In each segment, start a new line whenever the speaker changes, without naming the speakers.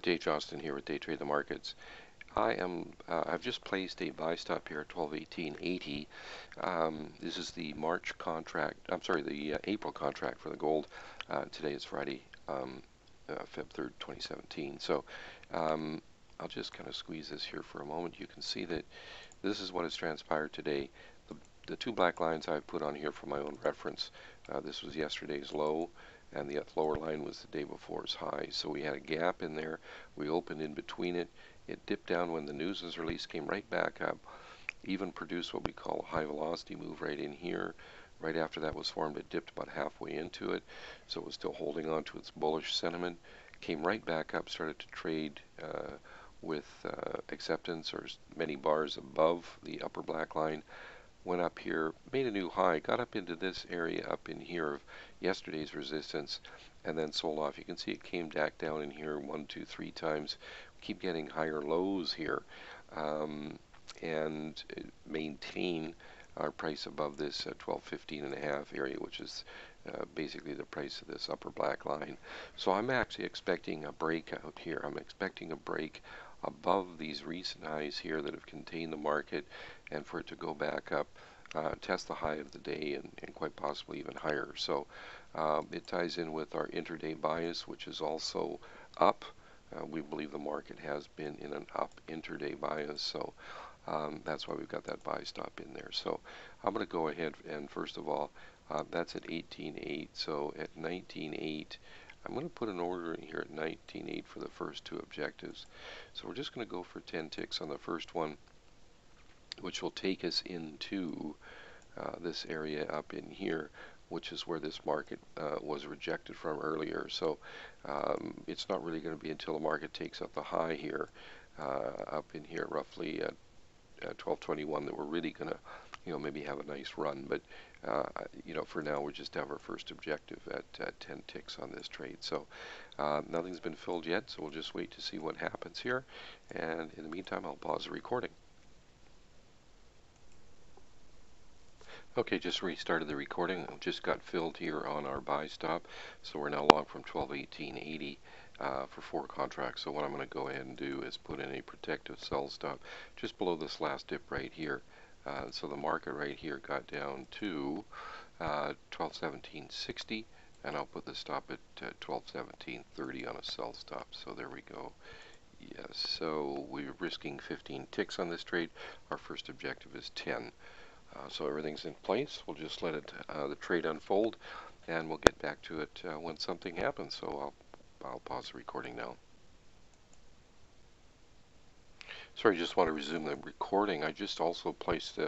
Dave Johnston here with Day Trade the Markets. I've just placed a buy stop here at 1218.80. This is the March contract. I'm sorry, the April contract for the gold. Today is Friday, Feb 3rd, 2017. So I'll just kind of squeeze this here for a moment. You can see that this is what has transpired today. The two black lines I've put on here for my own reference. This was yesterday's low, and the lower line was the day before's high. So we had a gap in there. We opened in between it. It dipped down when the news was released, came right back up, even produced what we call a high velocity move right in here. Right after that was formed, it dipped about halfway into it, so it was still holding on to its bullish sentiment. Came right back up, started to trade with acceptance or many bars above the upper black line. Went up here, made a new high, got up into this area up in here of yesterday's resistance, and then sold off. You can see it came back down in here 1, 2, 3 times. Keep getting higher lows here, and maintain our price above this 1215.5 area, which is basically the price of this upper black line. So I'm actually expecting a breakout here. I'm expecting a break above these recent highs here that have contained the market, and for it to go back up, test the high of the day, and quite possibly even higher. So it ties in with our intraday bias, which is also up. We believe the market has been in an up intraday bias, so that's why we've got that buy stop in there. So I'm going to go ahead and first of all, that's at 18.8. So at 19.8, I'm going to put an order in here at 19.8 for the first two objectives. So we're just going to go for 10 ticks on the first one, which will take us into this area up in here, which is where this market was rejected from earlier. So it's not really going to be until the market takes up the high here, up in here roughly at 1221, that we're really going to, maybe have a nice run. But for now, we just have our first objective at 10 ticks on this trade. So nothing's been filled yet, so we'll just wait to see what happens here. And in the meantime, I'll pause the recording. Okay, just restarted the recording. Just got filled here on our buy stop, so we're now long from 1218.80 for 4 contracts. So what I'm going to go ahead and do is put in a protective sell stop just below this last dip right here. So the market right here got down to 1217.60, and I'll put the stop at 1217.30 on a sell stop. So there we go. Yes, so we're risking 15 ticks on this trade. Our first objective is 10. So everything's in place. We'll just let it the trade unfold, and we'll get back to it when something happens. So I'll pause the recording now. Sorry, just want to resume the recording. I just also placed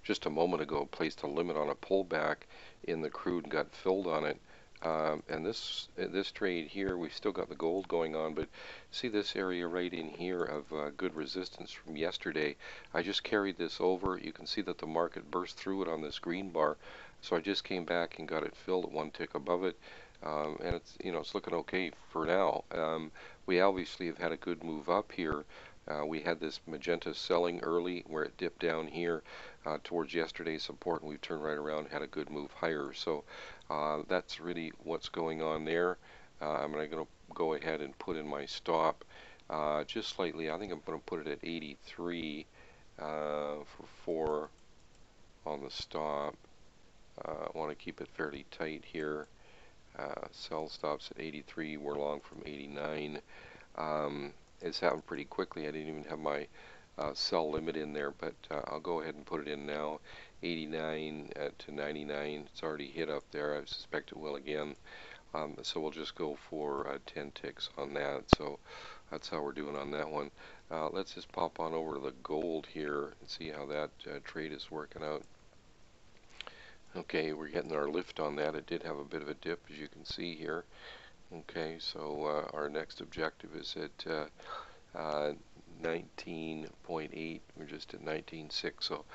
just a moment ago placed a limit on a pullback in the crude and got filled on it. And this trade here, we've still got the gold going on, but see this area right in here of good resistance from yesterday. I just carried this over. You can see that the market burst through it on this green bar, so I just came back and got it filled at 1 tick above it, and it's looking okay for now. We obviously have had a good move up here. We had this magenta selling early where it dipped down here towards yesterday's support, and we've turned right around and had a good move higher. So that's really what's going on there. I'm going to go ahead and put in my stop just slightly. I think I'm going to put it at 83 for 4 on the stop. I want to keep it fairly tight here. Sell stops at 83. We're long from 89. It's happened pretty quickly. I didn't even have my sell limit in there, but I'll go ahead and put it in now. 89 to 99. It's already hit up there. I suspect it will again. So we'll just go for 10 ticks on that. So that's how we're doing on that one. Let's just pop on over to the gold here and see how that trade is working out. Okay, we're getting our lift on that. It did have a bit of a dip, as you can see here. Okay, so our next objective is at 19.8. We're just at 19.6. So,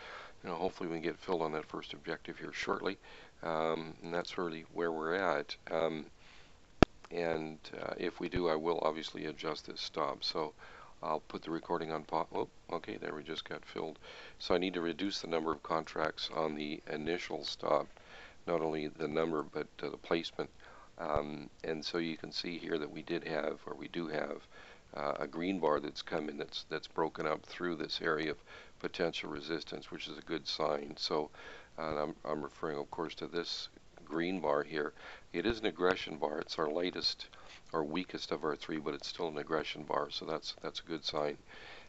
hopefully we can get filled on that first objective here shortly. And that's really where we're at. And if we do, I will obviously adjust this stop. So I'll put the recording on pause. Oh, okay, there we just got filled. So I need to reduce the number of contracts on the initial stop, not only the number but the placement. And so you can see here that we do have a green bar that's come in that's broken up through this area of potential resistance, which is a good sign. So I'm referring, of course, to this green bar here. It is an aggression bar. It's our lightest or weakest of our three, but it's still an aggression bar, so that's a good sign.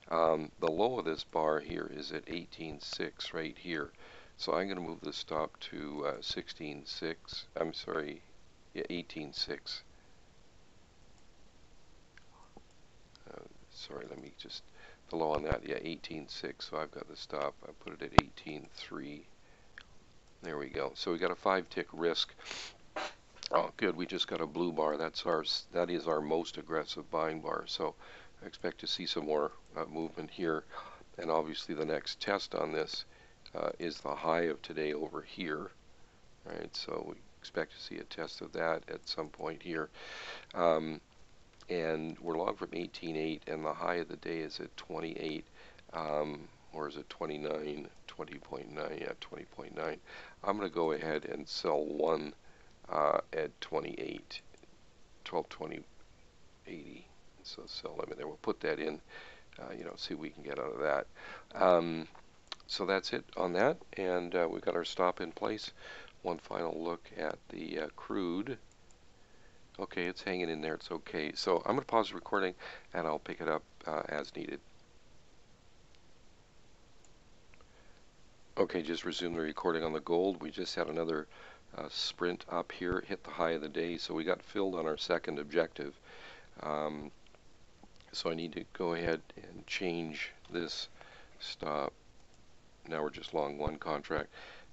The low of this bar here is at 18.6 right here. So I'm going to move the stop to 16.6. I'm sorry, yeah, 18.6. Sorry, let me just, the low on that, yeah, 18.6. So I've got the stop. I put it at 18.3. There we go. So we got a 5-tick risk. Oh, good. We just got a blue bar. That is our most aggressive buying bar. So I expect to see some more movement here. And obviously the next test on this is the high of today over here. Right. So we expect to see a test of that at some point here. And we're long from 18.8, and the high of the day is at 28. Or is it 29? 20.9. Yeah, 20.9. I'm going to go ahead and sell one at 28, 12.20.80. So sell limit there. We'll put that in, see what we can get out of that. So that's it on that, and we've got our stop in place. One final look at the crude. Okay, it's hanging in there. It's okay. So I'm going to pause the recording, and I'll pick it up as needed. Okay, just resume the recording on the gold. We just had another sprint up here, hit the high of the day, so we got filled on our second objective. So I need to go ahead and change this stop. Now we're just long one contract.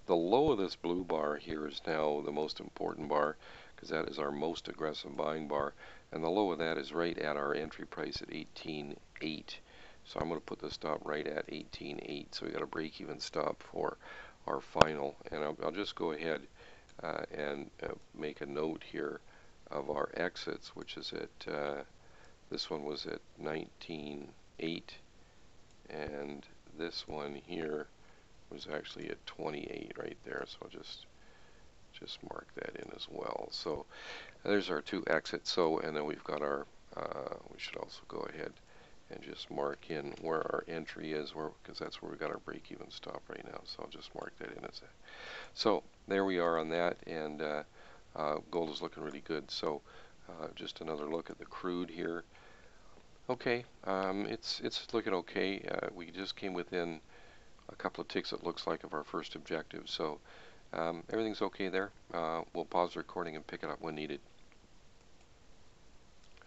The low of this blue bar here is now the most important bar, because that is our most aggressive buying bar, and the low of that is right at our entry price at 18.8. So I'm going to put the stop right at 18.8. So we got a break-even stop for our final, and I'll just go ahead and make a note here of our exits, which is at this one was at 19.8, and this one here was actually at 28 right there. So I'll just mark that in as well. So there's our two exits. So, and then we've got our we should also go ahead and just mark in where our entry is, because that's where we got our break-even stop right now. So I'll just mark that in as that. So there we are on that, and gold is looking really good. So just another look at the crude here. Okay, it's looking okay. We just came within a couple of ticks, it looks like, of our first objective. So everything's okay there. We'll pause the recording and pick it up when needed.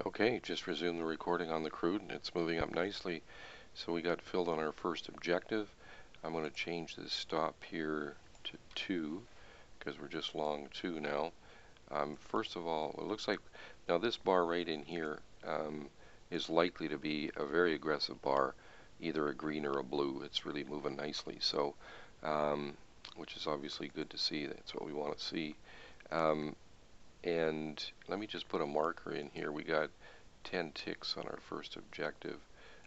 Okay, just resume the recording on the crude, and it's moving up nicely. So we got filled on our first objective. I'm going to change this stop here to 2, because we're just long 2 now. First of all, it looks like now this bar right in here is likely to be a very aggressive bar, either a green or a blue. It's really moving nicely, so which is obviously good to see. That's what we want to see. And let me just put a marker in here. We got 10 ticks on our first objective,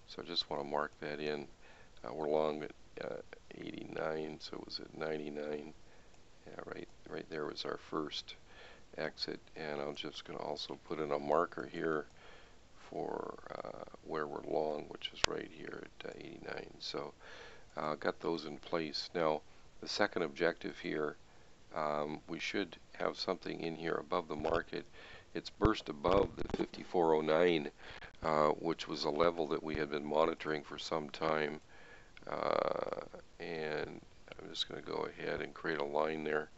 so I just want to mark that in. We're long at 89, so it was at 99. Yeah, right there was our first exit, and I'm just going to also put in a marker here for where we're long, which is right here at 89. So got those in place. Now the second objective here, we should have something in here above the market. It's burst above the 5409, which was a level that we had been monitoring for some time, and I'm just going to go ahead and create a line there.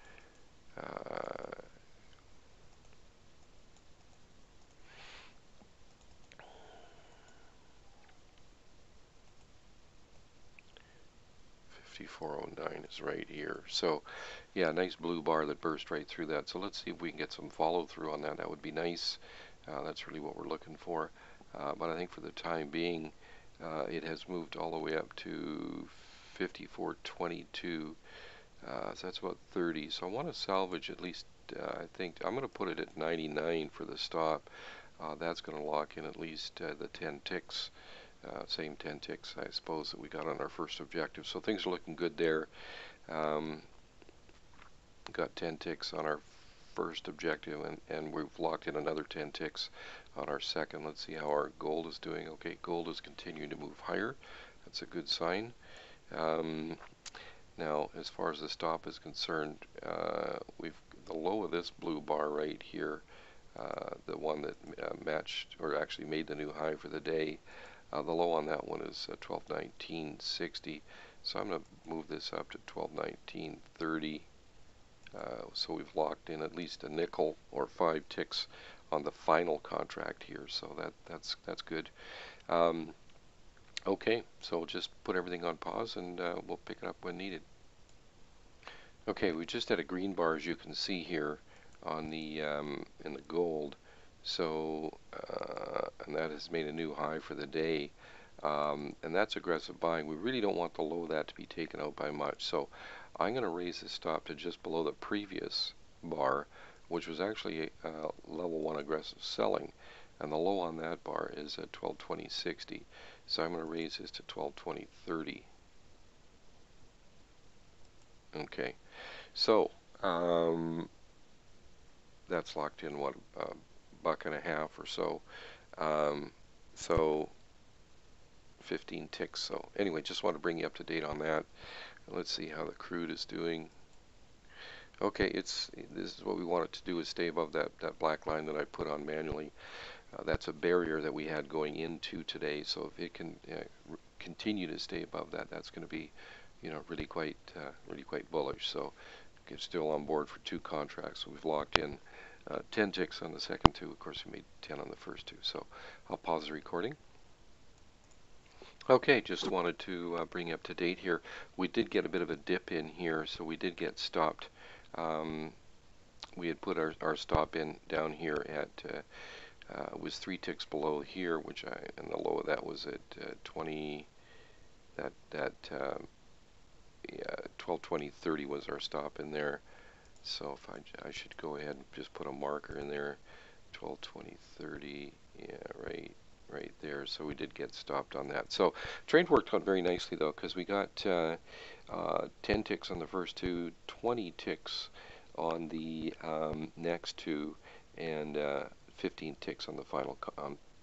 5409 is right here. So yeah, nice blue bar that burst right through that. So let's see if we can get some follow through on that. That would be nice. That's really what we're looking for. But I think for the time being, it has moved all the way up to 5422. So that's about 30. So I want to salvage at least, I think I'm going to put it at 99 for the stop. That's going to lock in at least the 10 ticks. Same 10 ticks, I suppose, that we got on our first objective. So things are looking good there. Got 10 ticks on our first objective, and we've locked in another 10 ticks on our second. Let's see how our gold is doing. Okay, gold is continuing to move higher. That's a good sign. Um, Now, as far as the stop is concerned, we've the low of this blue bar right here, the one that matched or actually made the new high for the day. The low on that one is 1219.60. So I'm going to move this up to 1219.30. So we've locked in at least a nickel or 5 ticks on the final contract here. So that's good. Um, okay, so we'll just put everything on pause and we'll pick it up when needed. Okay, we just had a green bar, as you can see here on the in the gold. So and that has made a new high for the day, and that's aggressive buying. We really don't want the low of that to be taken out by much. So I'm going to raise the stop to just below the previous bar, which was actually level 1 aggressive selling, and the low on that bar is at 1220.60. So I'm going to raise this to 1220.30. Okay. So that's locked in what, a buck and a half or so. So 15 ticks. So anyway, just want to bring you up to date on that. Let's see how the crude is doing. Okay, this is what we want it to do, is stay above that black line that I put on manually. That's a barrier that we had going into today. So if it can continue to stay above that, that's going to be, really quite bullish. So still on board for 2 contracts. So we've locked in 10 ticks on the second 2. Of course, we made 10 on the first 2. So I'll pause the recording. Okay, just wanted to bring you up to date here. We did get a bit of a dip in here, so we did get stopped. We had put our stop in down here at was 3 ticks below here, and the low of that was at 20. That yeah, 1220.30 was our stop in there. So if I should go ahead and just put a marker in there, 1220.30, yeah, right there. So we did get stopped on that. So trade worked out very nicely though, because we got 10 ticks on the first 2, 20 ticks on the next 2, and 15 ticks on the final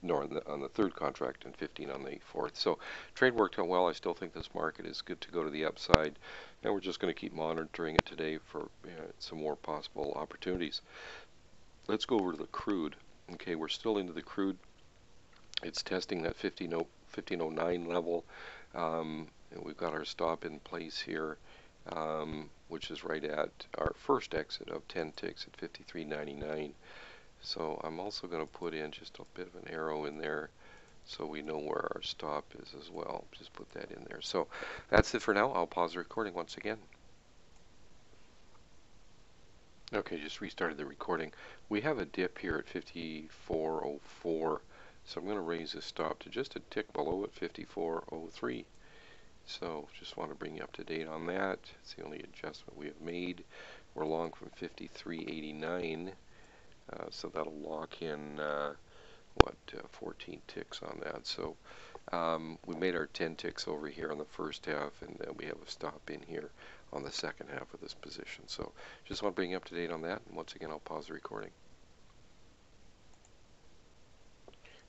no, on the third contract, and 15 on the fourth. So trade worked out well. I still think this market is good to go to the upside, and we're just going to keep monitoring it today for some more possible opportunities. Let's go over to the crude. Okay, we're still into the crude. It's testing that 1509 level, and we've got our stop in place here, which is right at our first exit of 10 ticks at 53.99. So I'm also going to put in just a bit of an arrow in there so we know where our stop is as well. Just put that in there. So that's it for now. I'll pause the recording once again. Okay, just restarted the recording. We have a dip here at 54.04, so I'm going to raise this stop to just a tick below at 54.03. So just want to bring you up to date on that. It's the only adjustment we have made. We're long from 53.89. So that'll lock in 14 ticks on that. So we made our 10 ticks over here on the first half, and then we have a stop in here on the second half of this position. So just want to bring you up to date on that, and once again I'll pause the recording.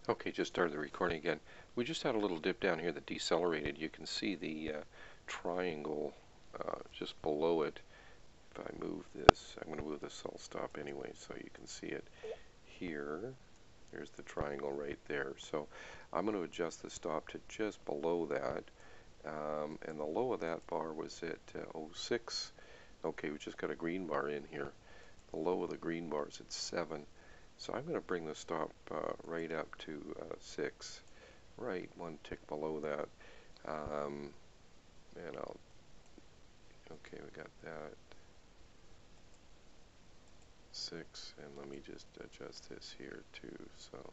Okay, just started the recording again. We just had a little dip down here that decelerated. You can see the triangle just below it. If I move this, I'm going to move the sell stop anyway, so you can see it here. There's the triangle right there. So I'm going to adjust the stop to just below that, and the low of that bar was at 06. Okay, we just got a green bar in here. The low of the green bar is at 7. So I'm going to bring the stop right up to 6, right 1 tick below that, and okay, we got that. 6, and let me just adjust this here too. So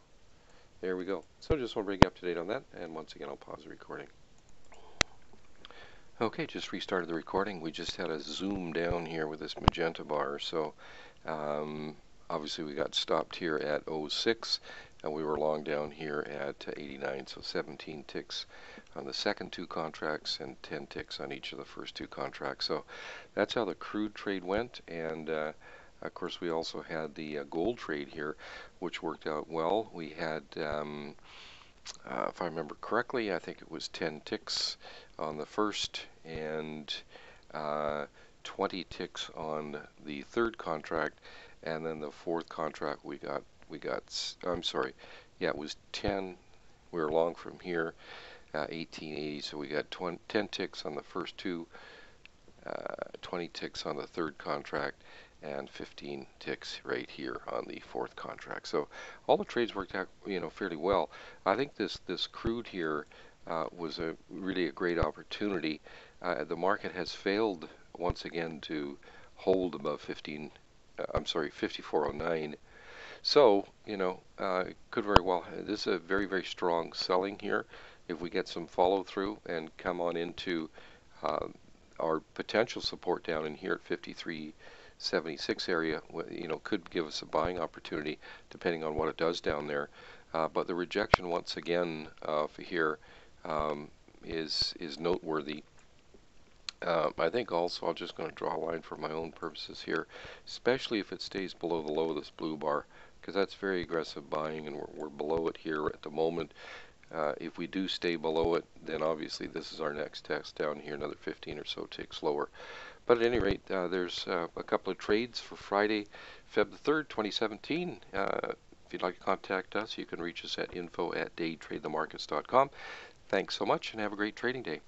there we go. So just want to bring you up to date on that, and once again I'll pause the recording. Okay, just restarted the recording. We just had a zoom down here with this magenta bar. So obviously we got stopped here at 06, and we were long down here at 89. So 17 ticks on the second 2 contracts and 10 ticks on each of the first 2 contracts. So that's how the crude trade went, and Of course, we also had the gold trade here, which worked out well. We had, if I remember correctly, I think it was 10 ticks on the first and uh, 20 ticks on the third contract, and then the fourth contract I'm sorry, yeah, it was 10. We were long from here, 1880, so we got 10 ticks on the first two, 20 ticks on the third contract, and 15 ticks right here on the fourth contract. So all the trades worked out, fairly well. I think this crude here was really a great opportunity. The market has failed once again to hold above 5409. So, could very well, this is a very, very strong selling here. If we get some follow through and come on into uh, our potential support down in here at 53.76 area, could give us a buying opportunity depending on what it does down there. But the rejection once again for here is noteworthy. I think also I'm just going to draw a line for my own purposes here, especially if it stays below the low of this blue bar, because that's very aggressive buying, and we're below it here at the moment. If we do stay below it, then obviously this is our next test down here, another 15 or so ticks lower. But at any rate, there's a couple of trades for Friday, Feb the 3rd, 2017. If you'd like to contact us, you can reach us at info@daytradethemarkets.com. Thanks so much, and have a great trading day.